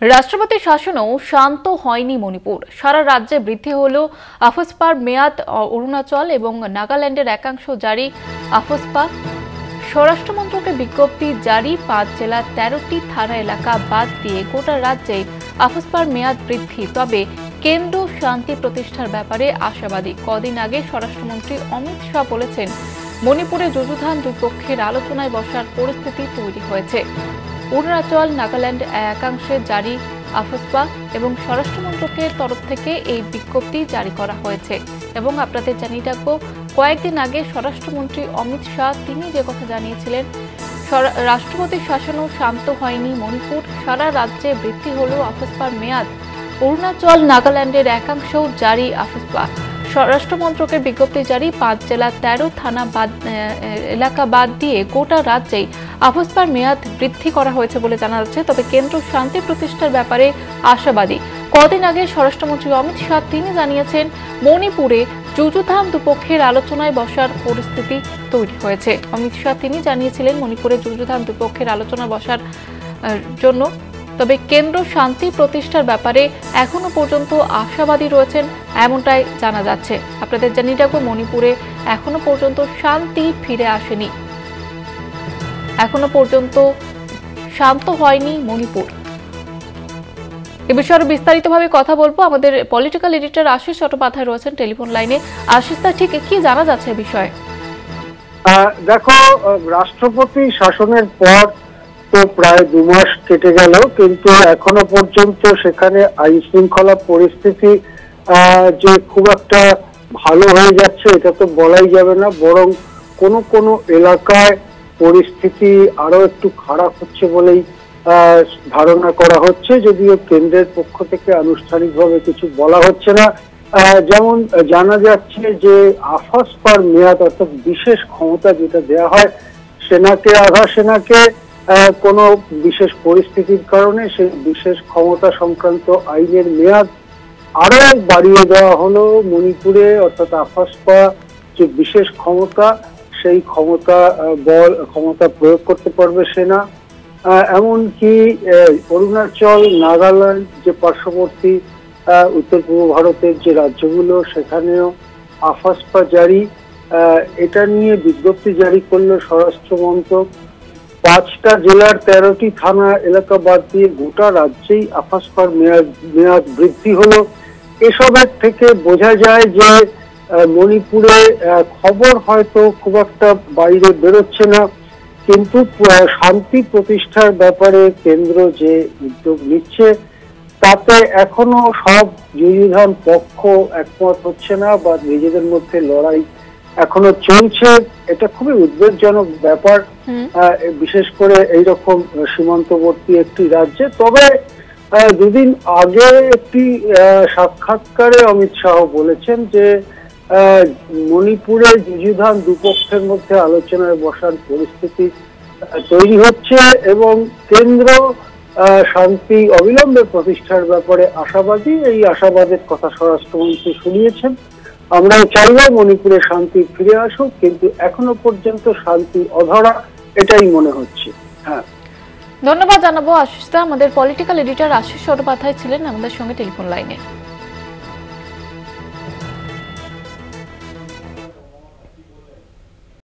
রাষ্ট্রপতির শাসনেও শান্ত হয়নি মণিপুর। সারা রাজ্যে বৃদ্ধি হল আফস্পার মেয়াদ। অরুণাচল এবং নাগাল্যান্ডের একাংশ জারি আফস্পা। স্বরাষ্ট্র মন্ত্রকের বিজ্ঞপ্তি জারি। ৫ জেলা ১৩টি থানা এলাকা বাদ দিয়ে গোটা রাজ্যে আফস্পার মেয়াদ বৃদ্ধি। তবে কেন্দ্র শান্তি প্রতিষ্ঠার ব্যাপারে আশাবাদী। কদিন আগে স্বরাষ্ট্রমন্ত্রী অমিত শাহ বলেছেন, মণিপুরে যুযুধান দুই পক্ষের আলোচনায় বসার পরিস্থিতি তৈরি হয়েছে। অরুণাচল, নাগাল্যান্ড একাংশে জারি আফস্পা এবং স্বরাষ্ট্র মন্ত্রকের তরফ থেকে এই বিজ্ঞপ্তি জারি করা হয়েছে। এবং আপনাদের জানিয়ে রাখবো, কয়েকদিন আগে স্বরাষ্ট্রমন্ত্রী অমিত শাহ তিনি যে কথা জানিয়েছিলেন, রাষ্ট্রপতির শাসনও শান্ত হয়নি মণিপুর। সারা রাজ্যে বৃদ্ধি হল আফস্পার মেয়াদ। অরুণাচল, নাগাল্যান্ডের একাংশেও জারি আফস্পা। স্বরাষ্ট্র মন্ত্রকের বিজ্ঞপ্তি জারি। ৫ জেলা ১৩ থানা এলাকা বাদ দিয়ে গোটা রাজ্যেই আফস্পার মেয়াদ বৃদ্ধি করা হয়েছে বলে জানা যাচ্ছে। তবে কেন্দ্র শান্তি প্রতিষ্ঠার ব্যাপারে আশাবাদী। কদিন আগে স্বরাষ্ট্রমন্ত্রী অমিত শাহ তিনি জানিয়েছেন, মণিপুরে যুযুধান দুপক্ষের আলোচনায় বসার পরিস্থিতি তৈরি হয়েছে। অমিত শাহ তিনি জানিয়েছিলেন মণিপুরে যুযুধান দুপক্ষের আলোচনা বসার জন্য। তবে কেন্দ্র শান্তি প্রতিষ্ঠার ব্যাপারে এখনো পর্যন্ত আশাবাদী রয়েছেন এমনটাই জানা যাচ্ছে। আপনাদের জানিয়ে রাখবো, মণিপুরে এখনো পর্যন্ত শান্তি ফিরে আসেনি। এখনো পর্যন্ত শান্ত হয়নি মণিপুর। এ বিষয়ে বিস্তারিতভাবে কথা বলবো। আমাদের পলিটিক্যাল এডিটর আশিস চট্টোপাধ্যায় রয়েছেন টেলিফোন লাইনে। আশিস দা, ঠিক কি জানা যাচ্ছে বিষয়ে? দেখো, রাষ্ট্রপতি শাসনের পর তো প্রায় ২ মাস কেটে গেল, কিন্তু এখনো পর্যন্ত সেখানে আইন শৃঙ্খলা পরিস্থিতি যে খুব একটা ভালো হয়ে যাচ্ছে এটা তো বলাই যাবে না, বরং কোনো কোনো এলাকায় পরিস্থিতি আরো একটু খারাপ হচ্ছে বলেই ধারণা করা হচ্ছে, যদিও কেন্দ্রের পক্ষ থেকে আনুষ্ঠানিকভাবে কিছু বলা হচ্ছে না। যেমন জানা যাচ্ছে যে আফস্পার মেয়াদ, অর্থাৎ বিশেষ ক্ষমতা যেটা দেওয়া হয় সেনাকে, আধা সেনাকে কোনো বিশেষ পরিস্থিতির কারণে সেই বিশেষ ক্ষমতা সংক্রান্ত আইনের মেয়াদ আরো বাড়িয়ে দেওয়া হলো মণিপুরে। অর্থাৎ আফস্পা যে বিশেষ ক্ষমতা, সেই ক্ষমতা প্রয়োগ করতে পারবে সেনা। এমনকি অরুণাচল, নাগাল্যান্ড যে পার্শ্ববর্তী উত্তর পূর্ব ভারতের যে রাজ্যগুলো, সেখানেও আফস্পা জারি। এটা নিয়ে বিজ্ঞপ্তি জারি করলো স্বরাষ্ট্র মন্ত্রক। ৫টা জেলার ১৩টি থানা এলাকা বাদ দিয়ে গোটা রাজ্যেই আফস্পার মেয়াদ বৃদ্ধি হলো। এসবের থেকে বোঝা যায় যে মণিপুরে খবর হয়তো খুব একটা বাইরে বেরোচ্ছে না, কিন্তু শান্তি প্রতিষ্ঠার ব্যাপারে কেন্দ্র যে উদ্যোগ নিচ্ছে তাতে এখনো সব যুযুধান পক্ষ একমত হচ্ছে না, বা নিজেদের মধ্যে লড়াই এখনো চলছে। এটা খুবই উদ্বেগজনক ব্যাপার, বিশেষ করে এইরকম সীমান্তবর্তী একটি রাজ্যে। তবে ২ দিন আগে একটি সাক্ষাৎকারে অমিত শাহ বলেছেন যে মণিপুরে যুযুধান দুপক্ষের মধ্যে আলোচনায় বসার পরিস্থিতি তৈরি হচ্ছে এবং কেন্দ্র শান্তি অবিলম্বে প্রতিষ্ঠার ব্যাপারে আশাবাদী। এই আশাবাদের কথা স্বরাষ্ট্রমন্ত্রী শুনিয়েছেন। আমরাও চাইব মণিপুরে শান্তি ফিরে আসুক, কিন্তু এখনো পর্যন্ত শান্তি অধরা এটাই মনে হচ্ছে। হ্যাঁ, ধন্যবাদ জানাবো আশিস দা। আমাদের পলিটিক্যাল এডিটর আশিস চট্টোপাধ্যায় ছিলেন আমাদের সঙ্গে টেলিফোন লাইনে।